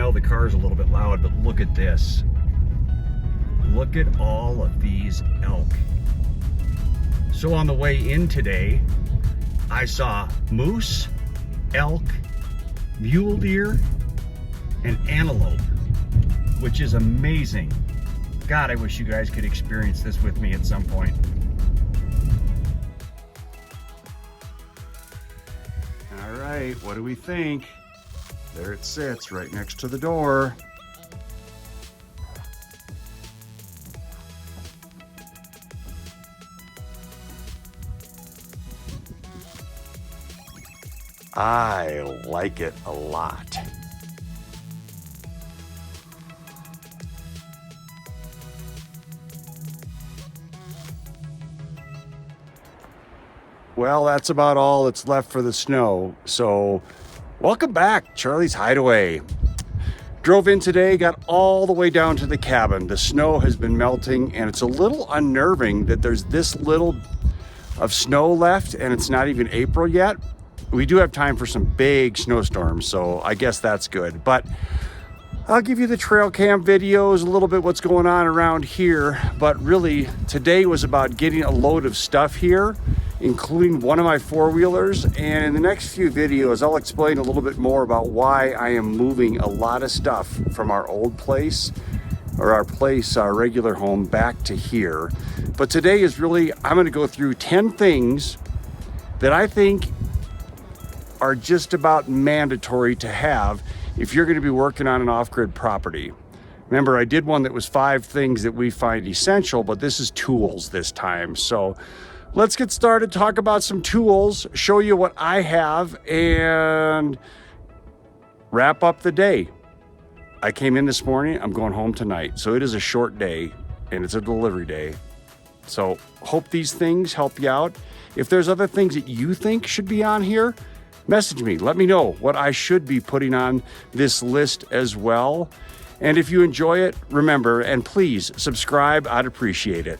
know the car's a little bit loud, but look at this. Look at all of these elk. So on the way in today, I saw moose, elk, mule deer, and antelope, which is amazing. God, I wish you guys could experience this with me at some point. All right, what do we think? There it sits right next to the door. I like it a lot. Well, that's about all that's left for the snow. So, welcome back, Charlie's Hideaway. Drove in today, got all the way down to the cabin. The snow has been melting, and it's a little unnerving that there's this little of snow left, and it's not even April yet. We do have time for some big snowstorms, so I guess that's good. But I'll give you the trail cam videos, a little bit what's going on around here. But really, today was about getting a load of stuff here, including one of my four-wheelers. And in the next few videos, I'll explain a little bit more about why I am moving a lot of stuff from our old place, or our regular home, back to here. But today is really, I'm going to go through 10 things that I think are just about mandatory to have if you're going to be working on an off-grid property. Remember, I did one that was 5 things that we find essential, but this is tools this time. So let's get started, talk about some tools, show you what I have, and wrap up the day. I came in this morning, I'm going home tonight. So it is a short day, and it's a delivery day. So hope these things help you out. If there's other things that you think should be on here, message me. Let me know what I should be putting on this list as well. And if you enjoy it, remember, and please subscribe. I'd appreciate it.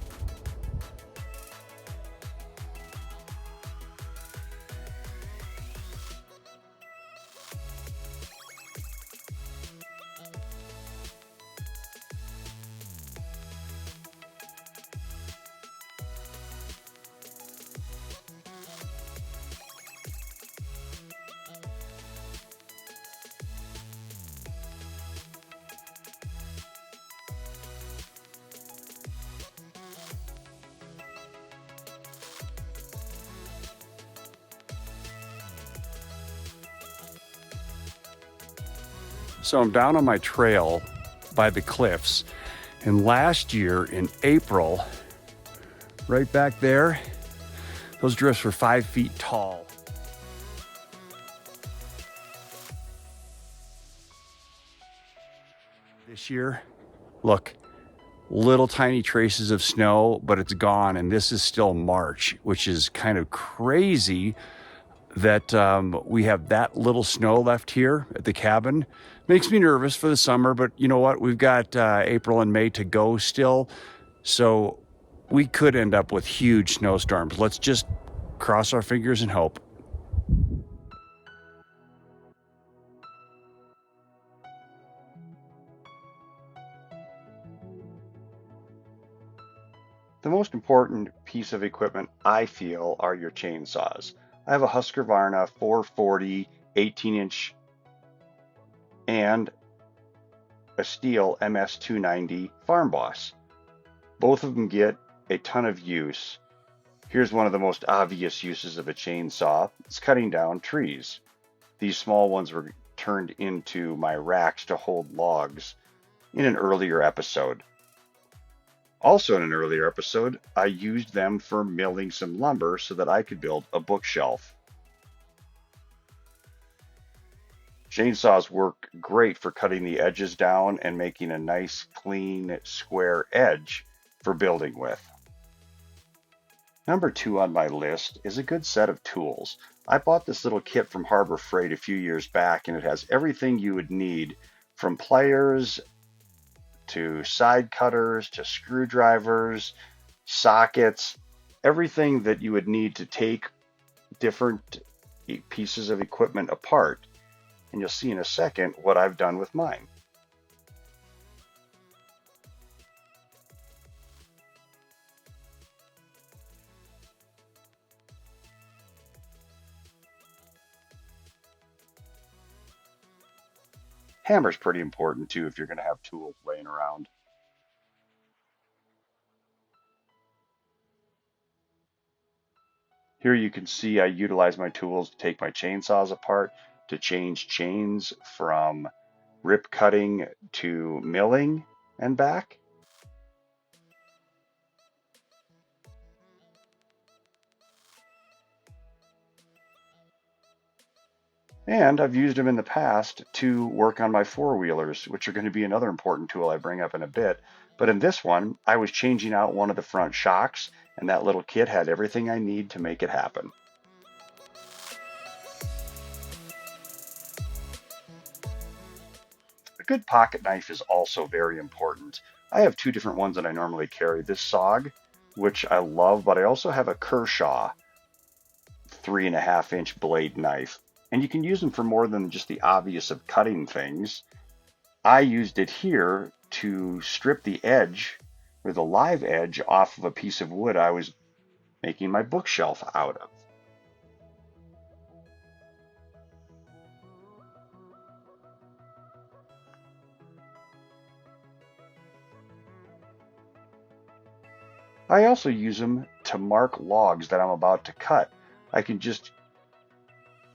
So I'm down on my trail by the cliffs, and last year in April, right back there, those drifts were 5 feet tall. This year, look, little tiny traces of snow, but it's gone, and this is still March, which is kind of crazy that we have that little snow left here at the cabin. Makes me nervous for the summer, but you know what? We've got April and May to go still, so we could end up with huge snowstorms. Let's just cross our fingers and hope. The most important piece of equipment, I feel, are your chainsaws. I have a Husqvarna 440 18-inch and a Stihl MS290 Farm Boss. Both of them get a ton of use. Here's one of the most obvious uses of a chainsaw. It's cutting down trees. These small ones were turned into my racks to hold logs in an earlier episode. Also in an earlier episode, I used them for milling some lumber so that I could build a bookshelf. Chainsaws work great for cutting the edges down and making a nice, clean, square edge for building with. Number 2 on my list is a good set of tools. I bought this little kit from Harbor Freight a few years back, and it has everything you would need, from pliers to side cutters to screwdrivers, sockets, everything that you would need to take different pieces of equipment apart. And you'll see in a second what I've done with mine. Hammer's pretty important too if you're going to have tools laying around. Here you can see I utilize my tools to take my chainsaws apart, to change chains from rip cutting to milling and back. And I've used them in the past to work on my four-wheelers, which are going to be another important tool I bring up in a bit. But in this one, I was changing out one of the front shocks, and that little kit had everything I need to make it happen. A good pocket knife is also very important. I have two different ones that I normally carry. This SOG, which I love, but I also have a Kershaw 3.5-inch blade knife. And you can use them for more than just the obvious of cutting things. I used it here to strip the edge, or the live edge, off of a piece of wood I was making my bookshelf out of. I also use them to mark logs that I'm about to cut. I can just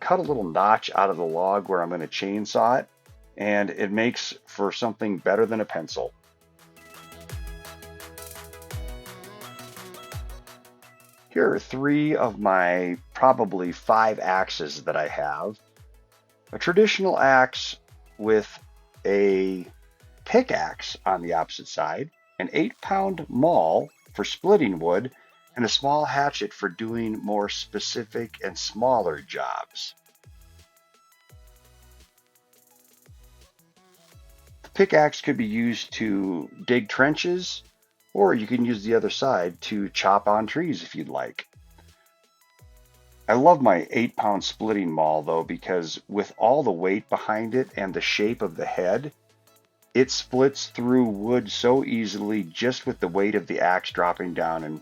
cut a little notch out of the log where I'm going to chainsaw it, and it makes for something better than a pencil. Here are three of my probably 5 axes that I have. A traditional axe with a pickaxe on the opposite side, an 8-pound maul for splitting wood, and a small hatchet for doing more specific and smaller jobs. The pickaxe could be used to dig trenches, or you can use the other side to chop on trees if you'd like. I love my 8-pound splitting maul though, because with all the weight behind it and the shape of the head, it splits through wood so easily just with the weight of the axe dropping down. And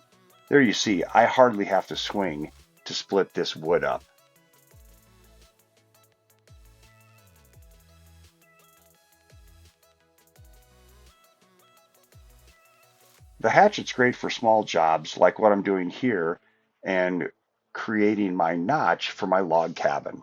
there you see, I hardly have to swing to split this wood up. The hatchet's great for small jobs like what I'm doing here and creating my notch for my log cabin.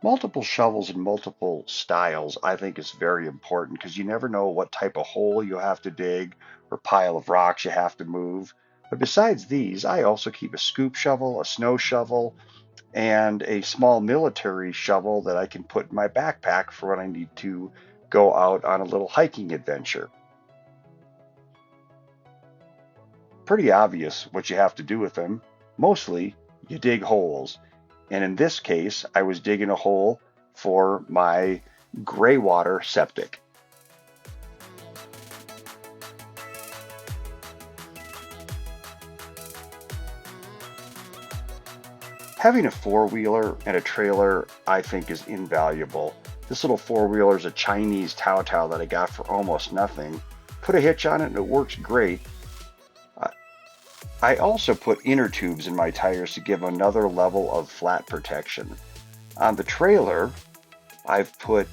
Multiple shovels and multiple styles I think is very important because you never know what type of hole you have to dig or pile of rocks you have to move. But besides these, I also keep a scoop shovel, a snow shovel, and a small military shovel that I can put in my backpack for when I need to go out on a little hiking adventure. Pretty obvious what you have to do with them. Mostly, you dig holes. And in this case, I was digging a hole for my gray water septic. Having a four-wheeler and a trailer, I think, is invaluable. This little four-wheeler is a Chinese Tao that I got for almost nothing. Put a hitch on it and it works great. I also put inner tubes in my tires to give another level of flat protection. On the trailer, I've put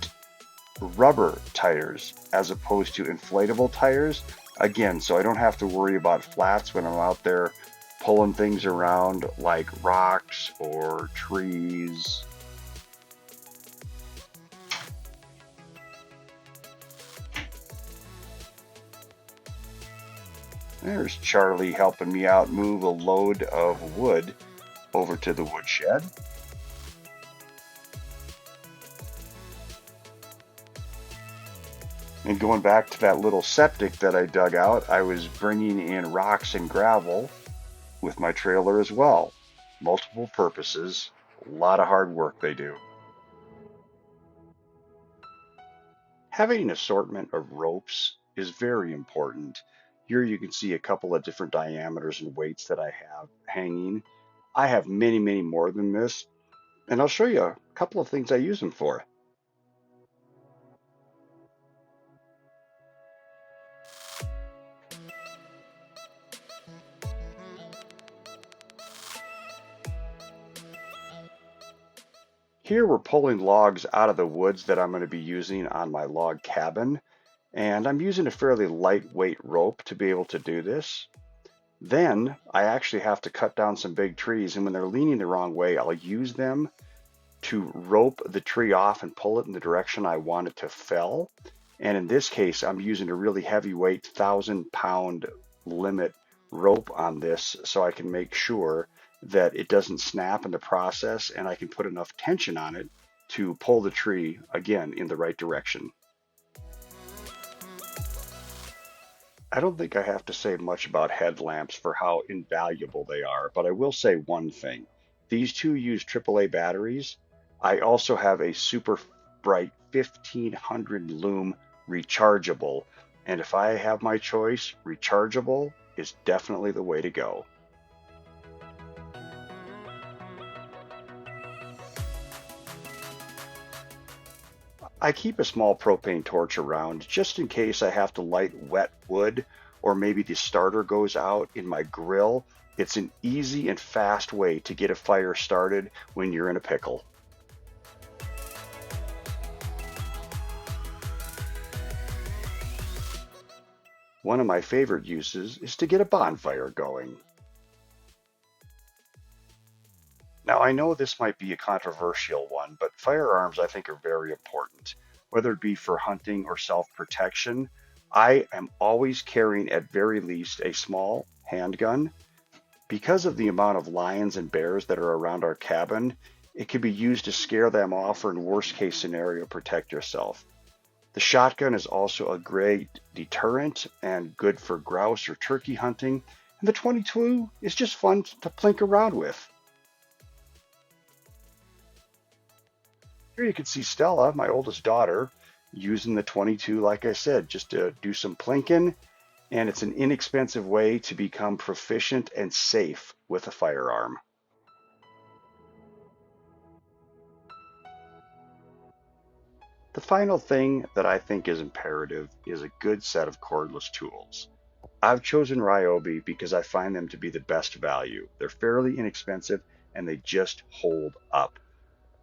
rubber tires as opposed to inflatable tires. Again, so I don't have to worry about flats when I'm out there pulling things around like rocks or trees. There's Charlie helping me out move a load of wood over to the woodshed. And going back to that little septic that I dug out, I was bringing in rocks and gravel with my trailer as well. Multiple purposes, a lot of hard work they do. Having an assortment of ropes is very important. Here you can see a couple of different diameters and weights that I have hanging. I have many, many more than this, and I'll show you a couple of things I use them for. Here we're pulling logs out of the woods that I'm going to be using on my log cabin, and I'm using a fairly lightweight rope to be able to do this. Then I actually have to cut down some big trees, and when they're leaning the wrong way, I'll use them to rope the tree off and pull it in the direction I want it to fell. And in this case, I'm using a really heavyweight 1,000-pound limit rope on this so I can make sure that it doesn't snap in the process, and I can put enough tension on it to pull the tree again in the right direction. I don't think I have to say much about headlamps for how invaluable they are, but I will say one thing. These two use AAA batteries. I also have a super bright 1500 lumen rechargeable, and if I have my choice, rechargeable is definitely the way to go. I keep a small propane torch around just in case I have to light wet wood, or maybe the starter goes out in my grill. It's an easy and fast way to get a fire started when you're in a pickle. One of my favorite uses is to get a bonfire going. Now, I know this might be a controversial one, but firearms I think are very important. Whether it be for hunting or self-protection, I am always carrying at very least a small handgun. Because of the amount of lions and bears that are around our cabin, it can be used to scare them off or in worst case scenario, protect yourself. The shotgun is also a great deterrent and good for grouse or turkey hunting, and the .22 is just fun to plink around with. Here you can see Stella, my oldest daughter, using the .22, like I said, just to do some plinking, and it's an inexpensive way to become proficient and safe with a firearm. The final thing that I think is imperative is a good set of cordless tools. I've chosen Ryobi because I find them to be the best value. They're fairly inexpensive and they just hold up.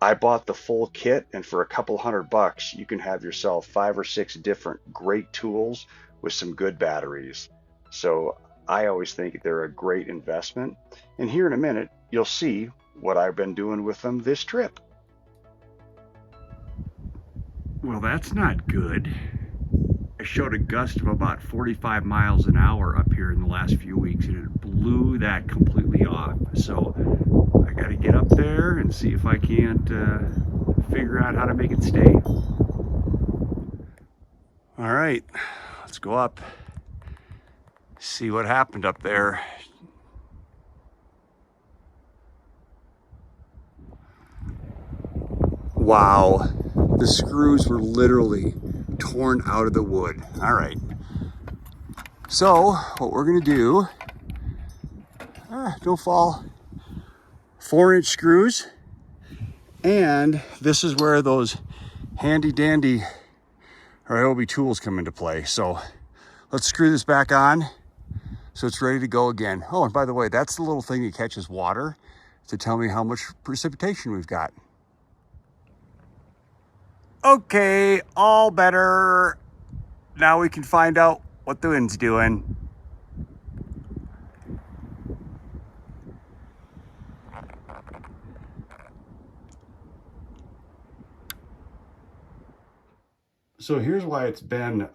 I bought the full kit, and for a couple $100, you can have yourself 5 or 6 different great tools with some good batteries. So I always think they're a great investment. And here in a minute, you'll see what I've been doing with them this trip. Well, that's not good. I showed a gust of about 45 miles an hour up here in the last few weeks, and it blew that completely off. So I got to get up there and see if I can't figure out how to make it stay. All right, let's go up, see what happened up there. Wow, the screws were literally torn out of the wood. All right, so what we're gonna do, don't fall, 4-inch screws, and this is where those handy dandy Ryobi tools come into play. So let's screw this back on so it's ready to go again. Oh, and by the way, that's the little thing that catches water to tell me how much precipitation we've got. Okay, all better. Now we can find out what the wind's doing. So here's why it's been,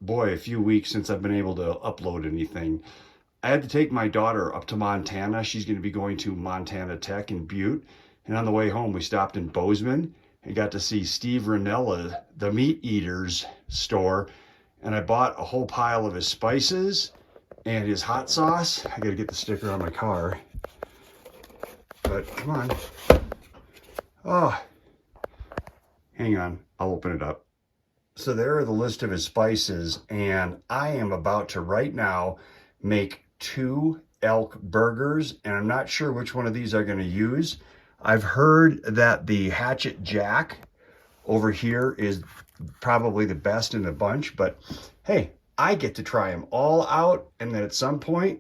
boy, a few weeks since I've been able to upload anything. I had to take my daughter up to Montana. She's going to be going to Montana Tech in Butte. And on the way home, we stopped in Bozeman and got to see Steve Ranella, the MeatEaters store. And I bought a whole pile of his spices and his hot sauce. I got to get the sticker on my car. But come on. Oh, hang on. I'll open it up. So there are the list of his spices, and I am about to right now make 2 elk burgers, and I'm not sure which one of these I'm going to use. I've heard that the Hatchet Jack over here is probably the best in the bunch, but hey, I get to try them all out, and then at some point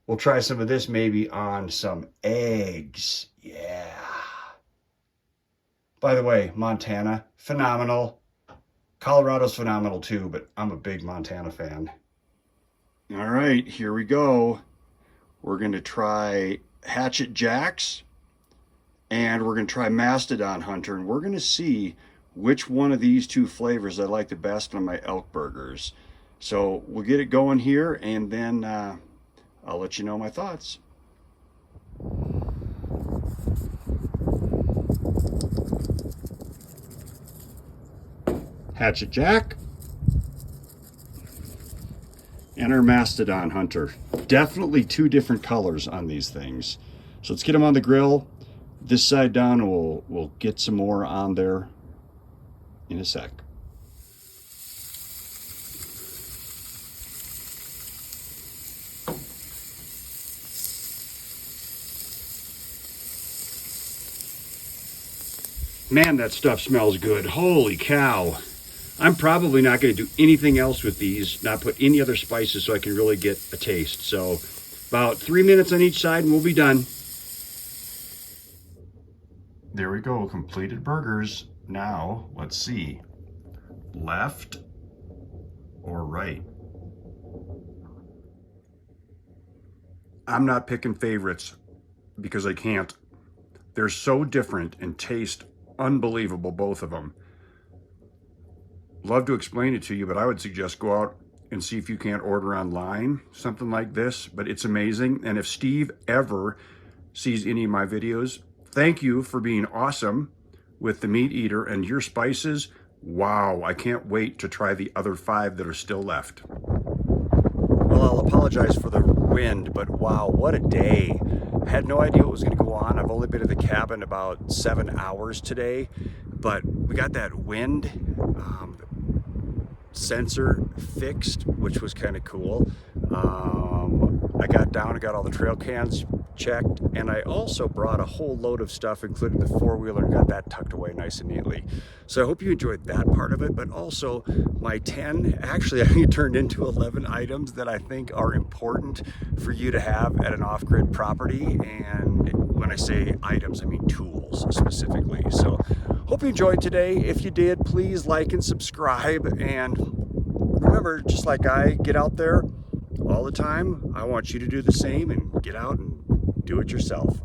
we'll try some of this maybe on some eggs. Yeah. By the way, Montana, phenomenal. Colorado's phenomenal too, but I'm a big Montana fan. All right, here we go. We're going to try Hatchet Jacks and we're going to try Mastodon Hunter, and we're going to see which one of these two flavors I like the best on my elk burgers. So we'll get it going here, and then I'll let you know my thoughts. Hatchet Jack and our Mastodon Hunter. Definitely two different colors on these things. So let's get them on the grill. This side down, and we'll get some more on there in a sec. Man, that stuff smells good. Holy cow. I'm probably not going to do anything else with these, not put any other spices so I can really get a taste. So about 3 minutes on each side and we'll be done. There we go, completed burgers. Now, let's see. Left or right? I'm not picking favorites because I can't. They're so different and taste unbelievable, both of them. Love to explain it to you, but I would suggest go out and see if you can't order online something like this, but it's amazing. And if Steve ever sees any of my videos, thank you for being awesome with the MeatEater and your spices. Wow, I can't wait to try the other 5 that are still left. Well, I'll apologize for the wind, but wow, what a day. I had no idea what was going to go on. I've only been at the cabin about 7 hours today, but we got that wind sensor fixed, which was kind of cool. I got down and got all the trail cans checked, and I also brought a whole load of stuff, including the 4-wheeler, and got that tucked away nice and neatly. So I hope you enjoyed that part of it, but also my 10, actually I think it turned into 11 items that I think are important for you to have at an off-grid property. And when I say items, I mean tools specifically. So hope you enjoyed today. If you did, please like and subscribe, and remember, just like I get out there all the time, I want you to do the same and get out and do it yourself.